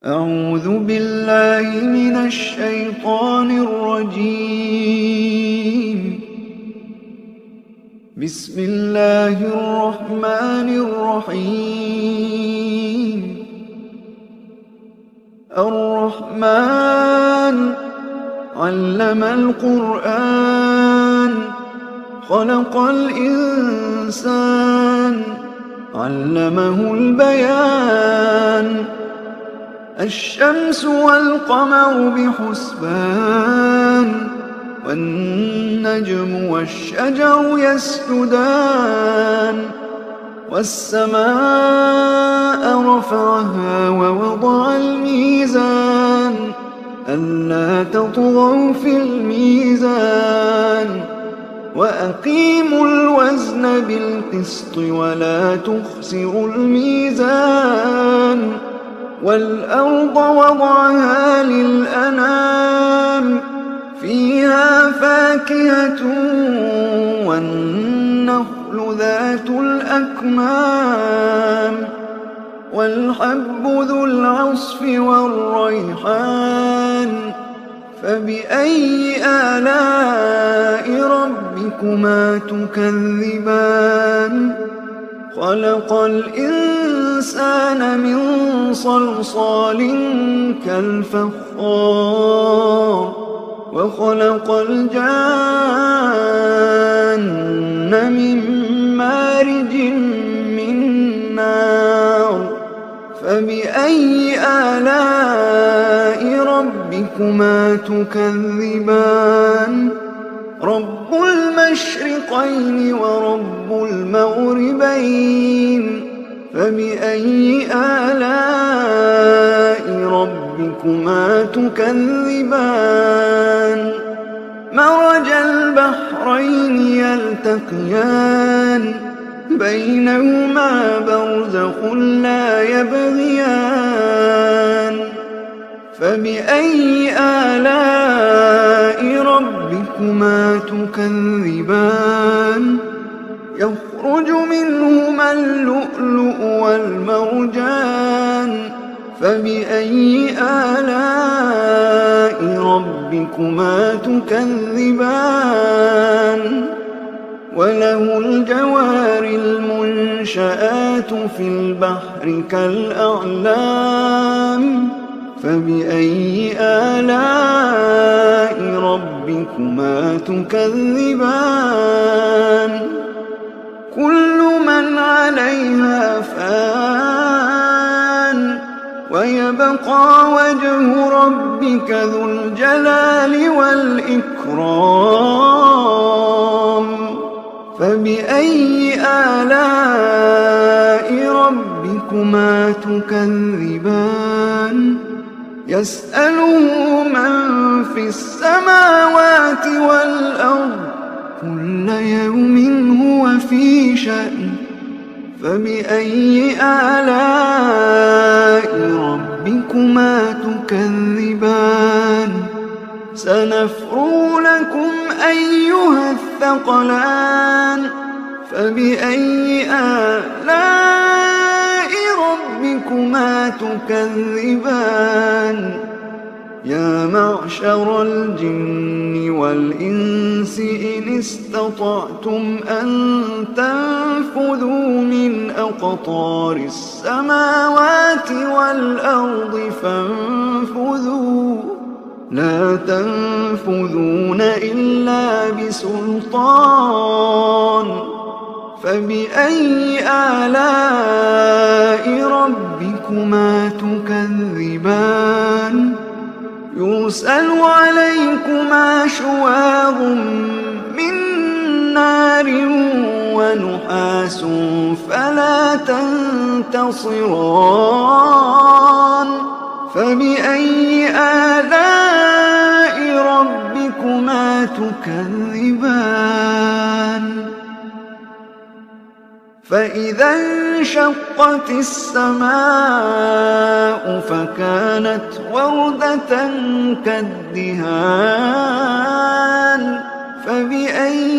أعوذ بالله من الشيطان الرجيم. بسم الله الرحمن الرحيم. الرحمن علم القرآن خلق الإنسان علمه البيان. الشمس والقمر بحسبان والنجم والشجر يسجدان. والسماء رفعها ووضع الميزان ألا تطغوا في الميزان وأقيموا الوزن بالقسط ولا تخسروا الميزان. والأرض وضعها للأنام فيها فاكهة والنخل ذات الأكمام والحب ذو العصف والريحان. فبأي آلاء ربكما تكذبان؟ خلق الإنسان من صلصال كالفخار وخلق الجان من مارج من نار. فبأي آلاء ربكما تكذبان؟ رب المشرقين ورب المغربين. فبأي آلاء ربكما تكذبان؟ مرج البحرين يلتقيان بينهما برزخ لا يبغيان. فبأي آلاء ربكما تكذبان؟ يخرج منهما اللؤلؤ والمرجان. فبأي آلاء ربكما تكذبان؟ وله الجوار المنشآت في البحر كالأعلام. فبأي آلاء ربكما تكذبان؟ كل من عليها فان ويبقى وجه ربك ذو الجلال والإكرام. فبأي آلاء ربكما تكذبان؟ يسأله من في السماوات والأرض كل يوم هو في شأن. فبأي آلاء ربكما تكذبان؟ سنفرغ لكم أيها الثقلان. فبأي آلاء ربكما تكذبان؟ يا معشر الجن والإنس إن استطعتم أن تنفذوا من أقطار السماوات والأرض فانفذوا لا تنفذون إلا بسلطان. فبأي آلاء ربكما تكذبان؟ يرسل عليكما شواظ من نار ونحاس فلا تنتصران. فبأي آلاء ربكما تكذبان؟ فإذا انشقت السماء فكانت وردة كالدهان. فبأي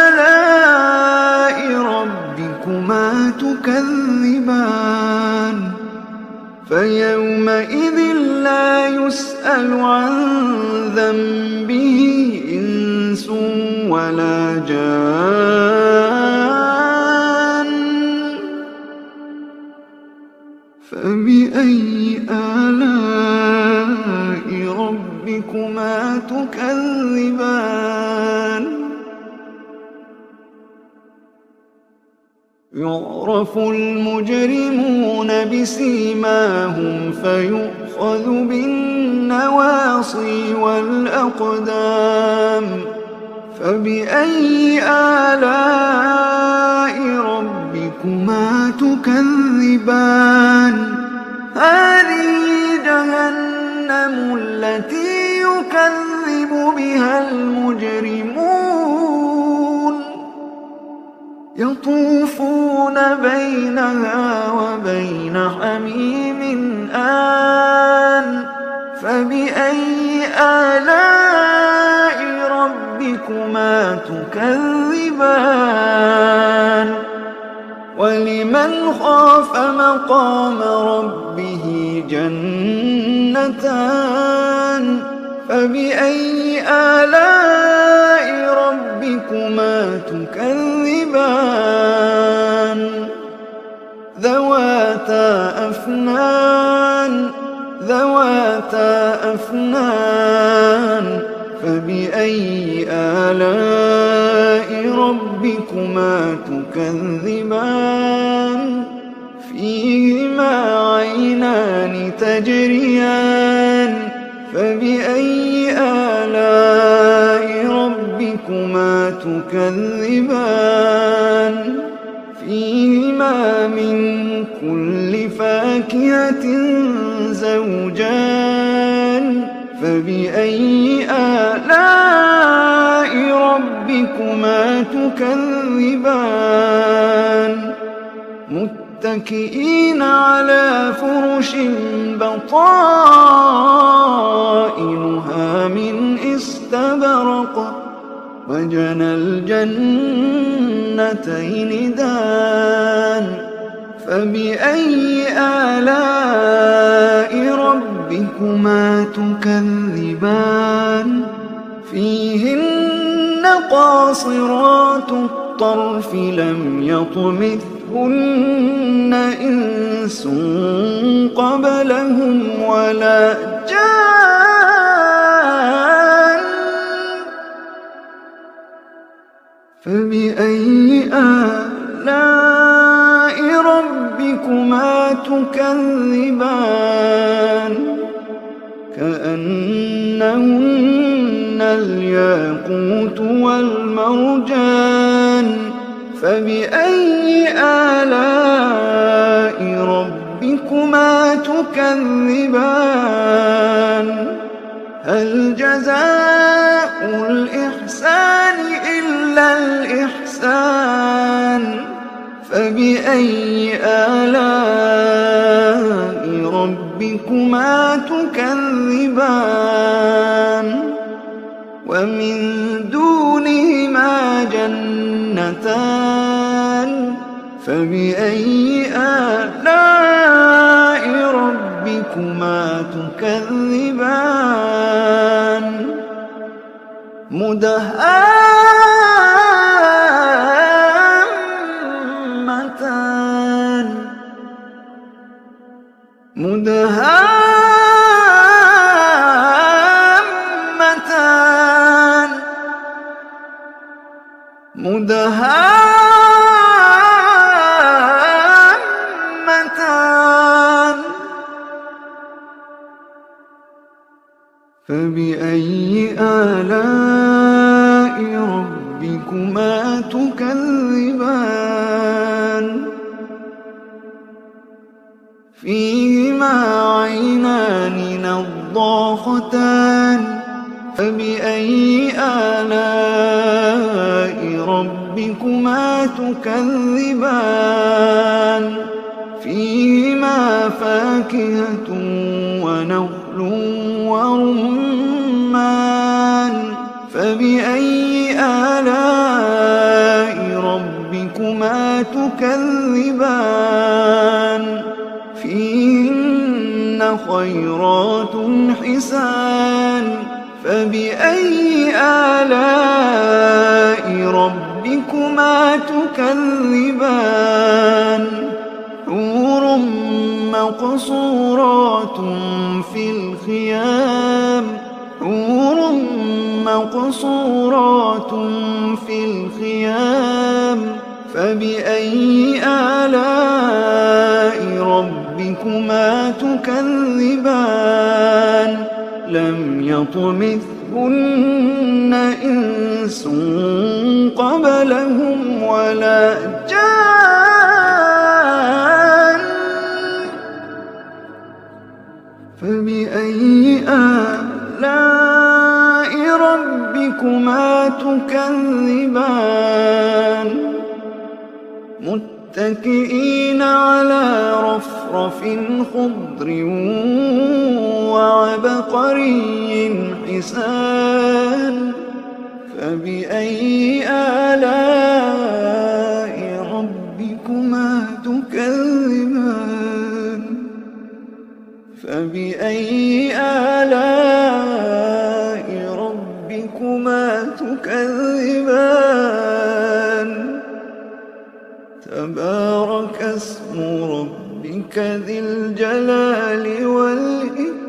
آلاء ربكما تكذبان؟ فيومئذ لا يسأل عن ذنبه إنس ولا جان. فبأي آلاء ربكما تكذبان؟ يعرف المجرمون بسيماهم فيؤخذ بالنواصي والأقدام. فبأي آلاء ربكما تكذبان؟ هذه جهنم التي يكذب بها المجرمون يطوفون بينها وبين حميم آن. فبأي آلاء ربكما تكذبان؟ ولمن خاف مقام ربه جنتان. فبأي آلاء ربكما تكذبان؟ ذواتا أفنان. فبأي آلاء ربكما تكذبان؟ فيهما عينان تجريان. فبأي آلاء ربكما تكذبان؟ فيهما من كل فاكهة زوجان. فبأي آلاء ربكما تكذبان؟ متكئين على فرش بطائنها من استبرق وجنى الجنتين دان. فبأي آلاء ربكما تكذبان؟ فيهن قاصرات الطرف لم يطمثهن إنس قبلهم ولا جان. فبأي آلاء ربكما تكذبان؟ كأنهن الياقوت والمرجان. فبأي آلاء ربكما تكذبان؟ هل جزاء الإحسان إلا الإحسان؟ فبأي آلاء ربكما تكذبان؟ ومن دونهما جنتان. فبأي آلاء ربكما تكذبان؟ مدهامتان. فبأي آلاء ربكما تكذبان؟ فيهما عينان نضاختان. فبأي آلاء ربكما تكذبان؟ فيهما فاكهة ونخل ورمان. فبأي آلاء ربكما تكذبان؟ فيهن خيرات حسان فبأي آلاء ربكما تكذبان حور مقصورات في الخيام حور مقصورات في الخيام فبأي آلاء ربكما تكذبان لم يطمثهن إنس قبلهم ولا جان فبأي آلاء ربكما تكذبان متكئين على رفرف خضر وعبقري حسان فبأي آلاء ربكما تكذبان فبأي آلاء ربكما تكذبان تبارك اسم ربك ذي الجلال والإكرام